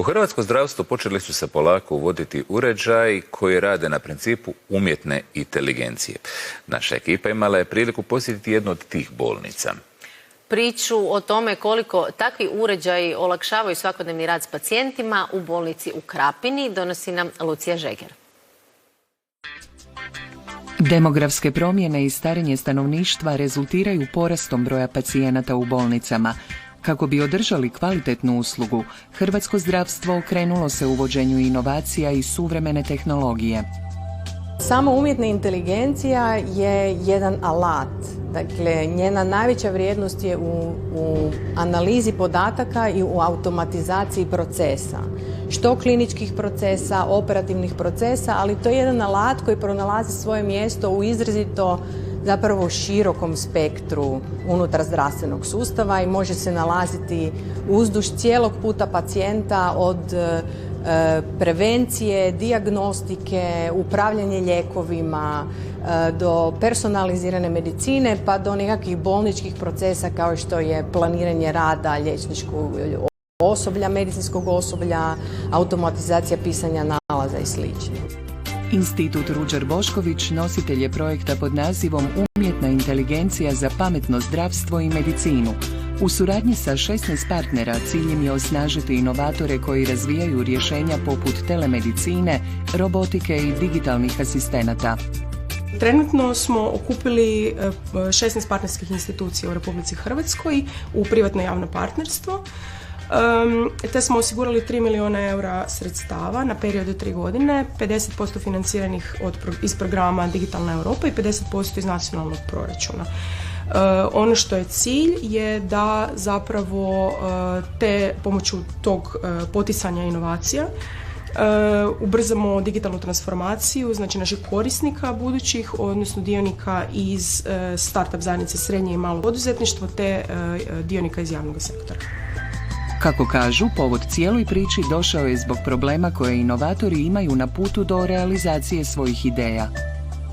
U hrvatsko zdravstvo počeli su se polako uvoditi uređaji koji rade na principu umjetne inteligencije. Naša ekipa imala je priliku posjetiti jednu od tih bolnica. Priču o tome koliko takvi uređaji olakšavaju svakodnevni rad s pacijentima u bolnici u Krapini donosi nam Lucija Žeger. Demografske promjene i starenje stanovništva rezultiraju porastom broja pacijenata u bolnicama. Kako bi održali kvalitetnu uslugu, hrvatsko zdravstvo okrenulo se uvođenju inovacija i suvremene tehnologije. Samo umjetna inteligencija je jedan alat. Dakle, njena najveća vrijednost je u analizi podataka i u automatizaciji procesa. Što kliničkih procesa, operativnih procesa, ali to je jedan alat koji pronalazi svoje mjesto u izrazito zapravo širokom spektru unutar zdravstvenog sustava i može se nalaziti uzduž cijelog puta pacijenta od prevencije, dijagnostike, upravljanje lijekovima, do personalizirane medicine pa do nekakvih bolničkih procesa kao što je planiranje rada liječničkog osoblja, medicinskog osoblja, automatizacija pisanja nalaza i sl. Institut Ruđer Bošković nositelj je projekta pod nazivom Umjetna inteligencija za pametno zdravstvo i medicinu. U suradnji sa 16 partnera ciljem je osnažiti inovatore koji razvijaju rješenja poput telemedicine, robotike i digitalnih asistenata. Trenutno smo okupili 16 partnerskih institucija u Republici Hrvatskoj u privatno-javno partnerstvo, te smo osigurali 3 milijuna eura sredstava na period od 3 godine, 50% financiranih iz programa Digitalna Europa i 50% iz nacionalnog proračuna. Ono što je cilj je da zapravo pomoću tog poticanja inovacija ubrzamo digitalnu transformaciju, znači naših korisnika budućih, odnosno dionika iz startup zajednice srednje i malo poduzetništvo te dionika iz javnog sektora. Kako kažu, povod cijeloj priči došao je zbog problema koje inovatori imaju na putu do realizacije svojih ideja.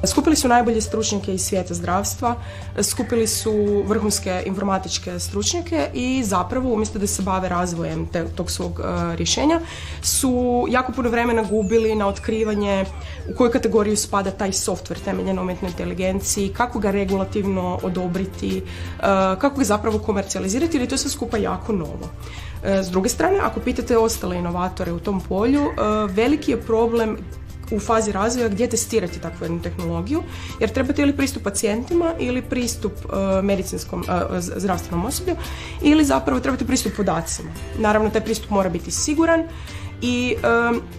Skupili su najbolje stručnjake iz svijeta zdravstva, skupili su vrhunske informatičke stručnjake i zapravo umjesto da se bave razvojem tog svog rješenja su jako puno vremena gubili na otkrivanje u koju kategoriju spada taj software temeljen na umjetnoj inteligenciji, kako ga regulativno odobriti, kako ga zapravo komercijalizirati jer je to sve skupa jako novo. S druge strane, ako pitate ostale inovatore u tom polju, veliki je problem u fazi razvoja gdje testirati takvu jednu tehnologiju, jer trebate ili pristup pacijentima ili pristup medicinskom zdravstvenom osoblju ili zapravo trebate pristup podacima. Naravno, taj pristup mora biti siguran i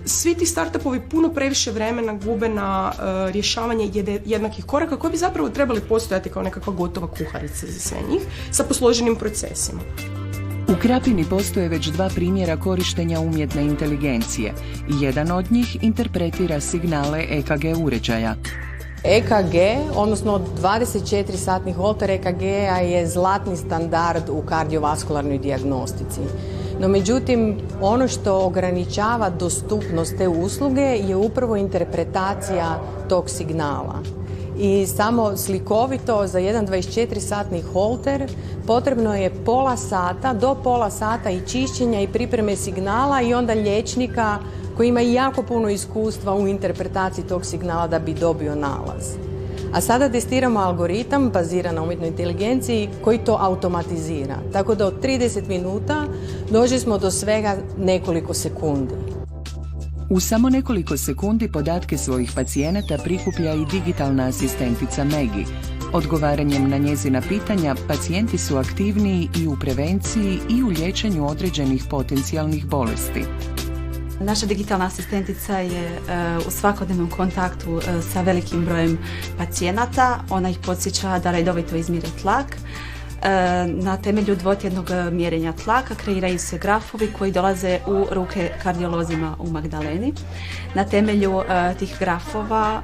svi ti startupovi puno previše vremena gube na rješavanje jednakih koraka koji bi zapravo trebali postojati kao nekakva gotova kuharica za sve njih sa posloženim procesima. U Krapini postoje već 2 primjera korištenja umjetne inteligencije. Jedan od njih interpretira signale EKG uređaja. EKG, odnosno 24-satni holter EKG-a je zlatni standard u kardiovaskularnoj dijagnostici. No međutim, ono što ograničava dostupnost te usluge je upravo interpretacija tog signala. I samo slikovito za jedan 24-satni holter potrebno je do pola sata i čišćenja i pripreme signala i onda liječnika koji ima jako puno iskustva u interpretaciji tog signala da bi dobio nalaz. A sada testiramo algoritam baziran na umjetnoj inteligenciji koji to automatizira. Tako da od 30 minuta došli smo do svega nekoliko sekundi. U samo nekoliko sekundi podatke svojih pacijenata prikuplja i digitalna asistentica Megi. Odgovaranjem na njezina pitanja, pacijenti su aktivniji i u prevenciji i u liječenju određenih potencijalnih bolesti. Naša digitalna asistentica je u svakodnevnom kontaktu sa velikim brojem pacijenata. Ona ih podsjeća da redovito izmjere tlak. Na temelju dvotjednog mjerenja tlaka kreiraju se grafovi koji dolaze u ruke kardiolozima u Magdaleni. Na temelju tih grafova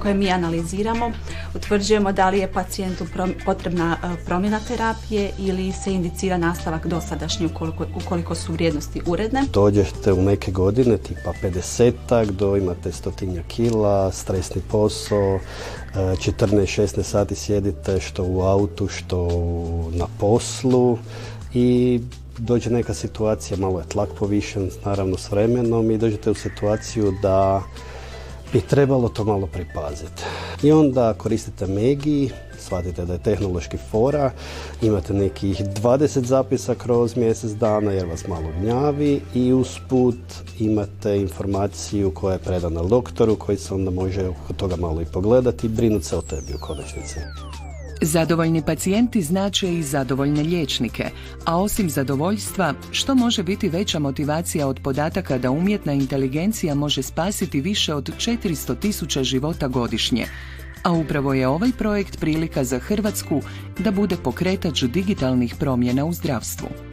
koje mi analiziramo utvrđujemo da li je pacijentu potrebna promjena terapije ili se indicira nastavak dosadašnji ukoliko su vrijednosti uredne. Dođete u neke godine, tipa 50-ak, imate 100 kila, stresni posao, 14-16 sati sjedite što u autu, što na poslu i dođe neka situacija, malo je tlak povišen, naravno s vremenom, i dođete u situaciju da bi trebalo to malo pripaziti. I onda koristite Megi, shvatite da je tehnološki fora, imate nekih 20 zapisa kroz mjesec dana jer vas malo gnjavi i usput imate informaciju koja je predana doktoru koji se onda može oko toga malo i pogledati i brinuti se o tebi u konačnici. Zadovoljni pacijenti znače i zadovoljne liječnike, a osim zadovoljstva, što može biti veća motivacija od podataka da umjetna inteligencija može spasiti više od 400.000 života godišnje. A upravo je ovaj projekt prilika za Hrvatsku da bude pokretač digitalnih promjena u zdravstvu.